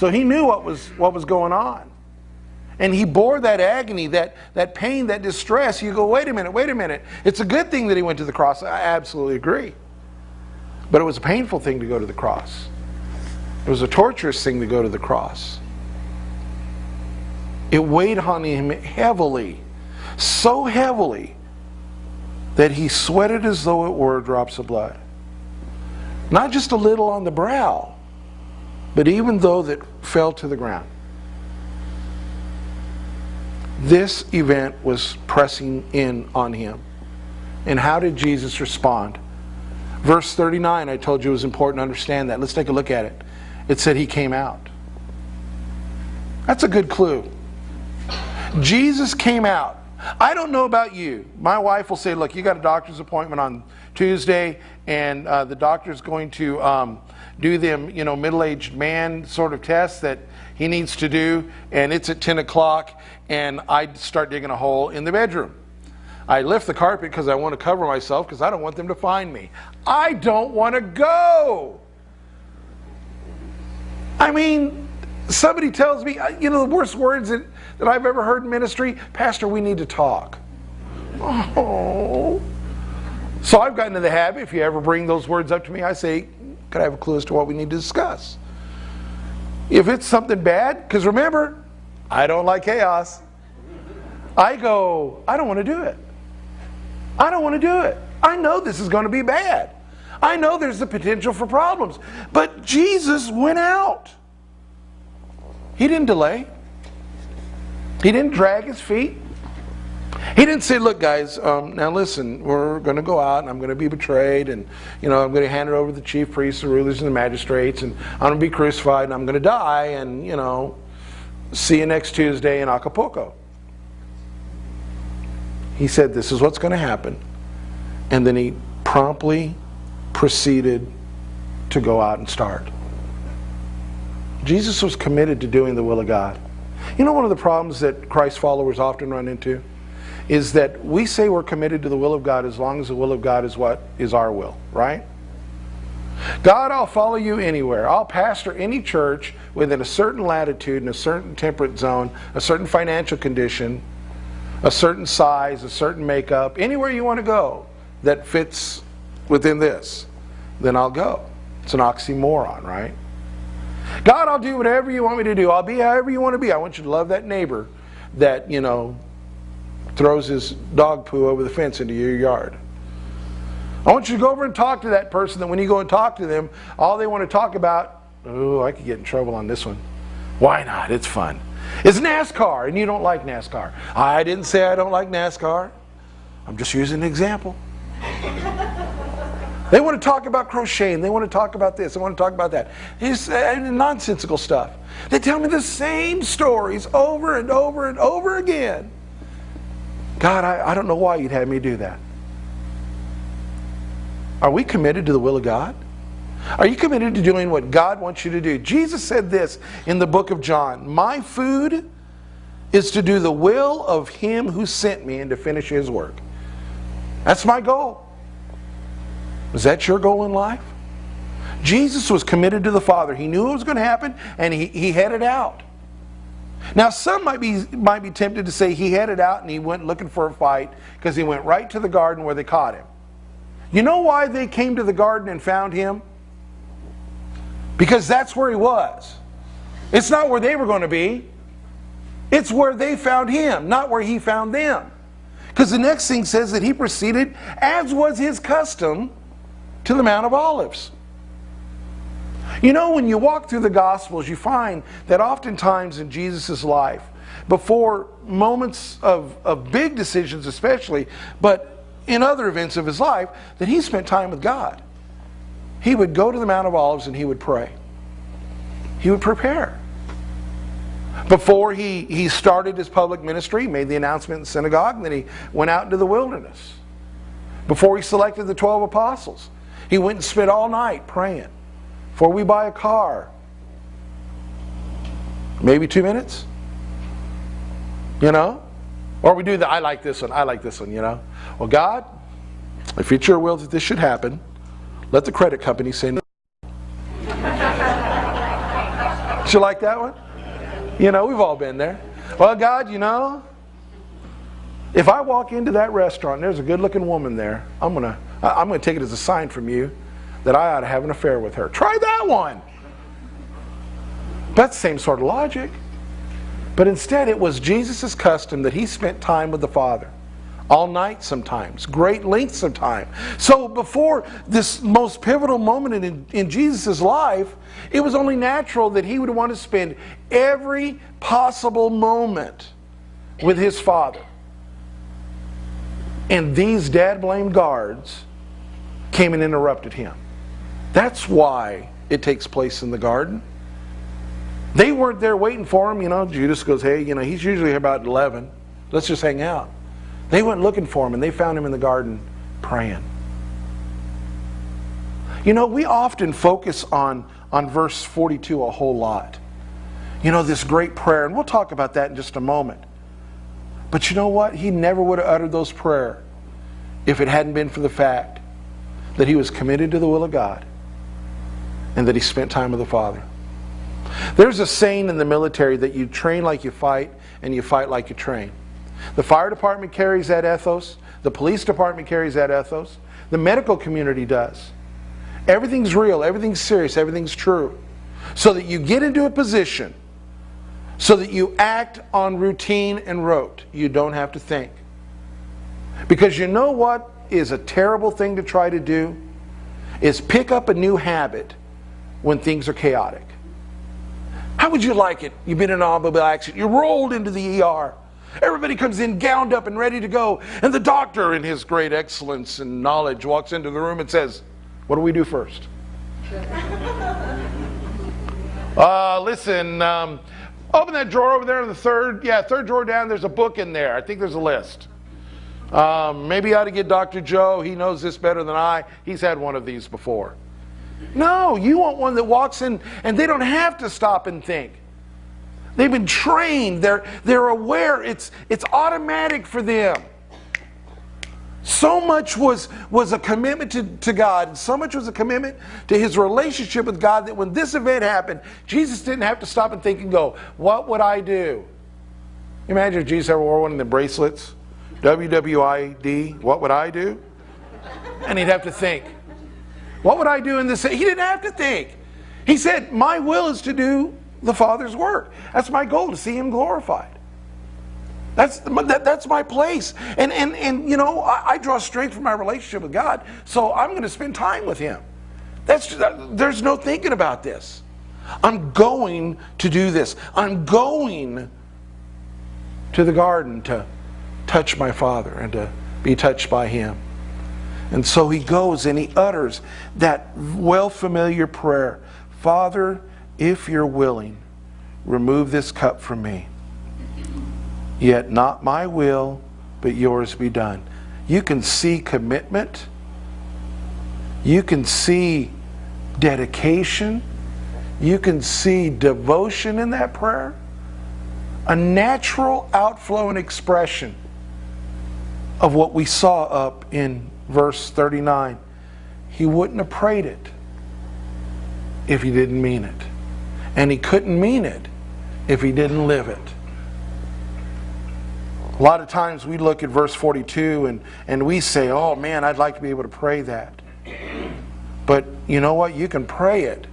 So he knew what was going on. And he bore that agony, that pain, that distress. You go, wait a minute. It's a good thing that he went to the cross. I absolutely agree. But it was a painful thing to go to the cross. It was a torturous thing to go to the cross. It weighed on him heavily, so heavily, that he sweated as though it were drops of blood. Not just a little on the brow, but even though that fell to the ground. This event was pressing in on him. And how did Jesus respond? Verse 39, I told you it was important to understand that. Let's take a look at it. It said he came out. That's a good clue. Jesus came out. I don't know about you. My wife will say, look, you got a doctor's appointment on Tuesday, and the doctor's going to do them, middle-aged man sort of test that he needs to do, and it's at 10 o'clock, and I start digging a hole in the bedroom. I lift the carpet because I want to cover myself because I don't want them to find me. I don't want to go. I mean, somebody tells me, the worst words that I've ever heard in ministry, Pastor, we need to talk. Oh. So I've gotten into the habit, if you ever bring those words up to me, I say, could I have a clue as to what we need to discuss? If it's something bad, because remember, I don't like chaos. I go, I don't want to do it. I don't want to do it. I know this is going to be bad. I know there's the potential for problems. But Jesus went out. He didn't delay. He didn't drag his feet. He didn't say, look guys, now listen, we're going to go out and I'm going to be betrayed and I'm going to hand it over to the chief priests, the rulers, and the magistrates, and I'm going to be crucified and I'm going to die, and see you next Tuesday in Acapulco. He said, this is what's going to happen. And then he promptly proceeded to go out and start. Jesus was committed to doing the will of God. One of the problems that Christ followers often run into is that we say we're committed to the will of God as long as the will of God is what is our will, right? God, I'll follow you anywhere. I'll pastor any church within a certain latitude, in a certain temperate zone, a certain financial condition, a certain size, a certain makeup, anywhere you want to go that fits within this, then I'll go. It's an oxymoron, right? God, I'll do whatever you want me to do. I'll be however you want to be. I want you to love that neighbor that, throws his dog poo over the fence into your yard. I want you to go over and talk to that person that when you go and talk to them, all they want to talk about, oh, I could get in trouble on this one. Why not? It's fun. It's NASCAR, and you don't like NASCAR. I didn't say I don't like NASCAR. I'm just using an example. They want to talk about crocheting. They want to talk about this. They want to talk about that. It's nonsensical stuff. They tell me the same stories over and over and over again. God, I don't know why you'd have me do that. Are we committed to the will of God? Are you committed to doing what God wants you to do? Jesus said this in the book of John, my food is to do the will of him who sent me and to finish his work. That's my goal. Is that your goal in life? Jesus was committed to the Father. He knew it was going to happen, and he headed out. Now, some might be tempted to say he headed out and he went looking for a fight because he went right to the garden where they caught him. You know why they came to the garden and found him? Because that's where he was. It's not where they were going to be. It's where they found him, not where he found them. Because the next thing says that he proceeded, as was his custom, to the Mount of Olives. When you walk through the Gospels, you find that oftentimes in Jesus' life, before moments of big decisions especially, but in other events of his life, that he spent time with God. He would go to the Mount of Olives and he would pray. He would prepare. Before he started his public ministry, he made the announcement in the synagogue, and then he went out into the wilderness. Before he selected the 12 apostles, he went and spent all night praying. Before we buy a car, maybe 2 minutes, or we do I like this one, Well, God, if it's your will that this should happen, let the credit company say no. you like that one? You know, we've all been there. Well, God, you know, if I walk into that restaurant and there's a good-looking woman there, I'm gonna take it as a sign from you that I ought to have an affair with her. Try that one. That's the same sort of logic. But instead, it was Jesus' custom that he spent time with the Father. All night sometimes, great lengths of time. So before this most pivotal moment in Jesus' life, it was only natural that he would want to spend every possible moment with his Father. And these dad-blamed guards came and interrupted him. That's why it takes place in the garden. They weren't there waiting for him. You know, Judas goes, hey, you know, he's usually about 11. Let's just hang out. They went looking for him, and they found him in the garden praying. You know, we often focus on verse 42 a whole lot. You know, this great prayer, and we'll talk about that in just a moment. But you know what? He never would have uttered those prayers if it hadn't been for the fact that he was committed to the will of God and that he spent time with the Father. There's a saying in the military that you train like you fight and you fight like you train. The fire department carries that ethos. The police department carries that ethos. The medical community does. Everything's real, everything's serious, everything's true. So that you get into a position so that you act on routine and rote. You don't have to think. Because you know what is a terrible thing to try to do? Is pick up a new habit when things are chaotic. How would you like it? You've been in an automobile accident. You rolled into the ER. Everybody comes in gowned up and ready to go. And the doctor, in his great excellence and knowledge, walks into the room and says, what do we do first? Listen, open that drawer over there in the third drawer down. There's a book in there. I think there's a list. Maybe you ought to get Dr. Joe. He knows this better than I. He's had one of these before. No, you want one that walks in and they don't have to stop and think. They've been trained. They're aware. It's automatic for them. So much was a commitment to God. So much was a commitment to his relationship with God that when this event happened, Jesus didn't have to stop and think and go, what would I do? Imagine if Jesus ever wore one of the bracelets. WWID, what would I do? And he'd have to think. What would I do in this? He didn't have to think. He said, my will is to do the Father's work. That's my goal, to see him glorified. That's my place. And you know, I draw strength from my relationship with God, so I'm going to spend time with him. There's no thinking about this. I'm going to do this. I'm going to the garden to touch my Father and to be touched by him. And so he goes and he utters that well-familiar prayer, Father, if you're willing, remove this cup from me. Yet not my will, but yours be done. You can see commitment. You can see dedication. You can see devotion in that prayer. A natural outflow and expression of what we saw up in verse 39. He wouldn't have prayed it if he didn't mean it. And he couldn't mean it if he didn't live it. A lot of times we look at verse 42 and we say, oh man, I'd like to be able to pray that. But you know what? You can pray it.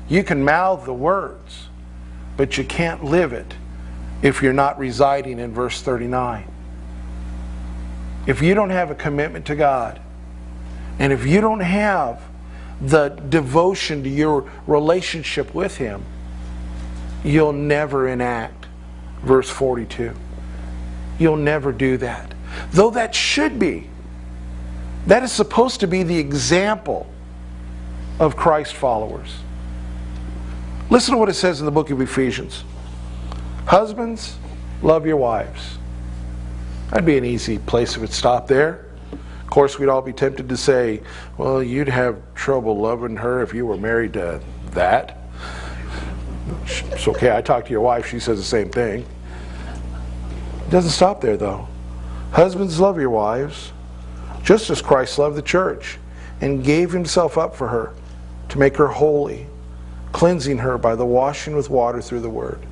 You can mouth the words. But you can't live it if you're not residing in verse 39. If you don't have a commitment to God, and if you don't have the devotion to your relationship with him, you'll never enact verse 42. You'll never do that. Though that should be. That is supposed to be the example of Christ followers. Listen to what it says in the book of Ephesians. Husbands, love your wives. That'd be an easy place if it stopped there. Of course, we'd all be tempted to say, well, you'd have trouble loving her if you were married to that. It's okay, I talked to your wife, she says the same thing. It doesn't stop there, though. Husbands, love your wives, just as Christ loved the church and gave himself up for her to make her holy, cleansing her by the washing with water through the Word.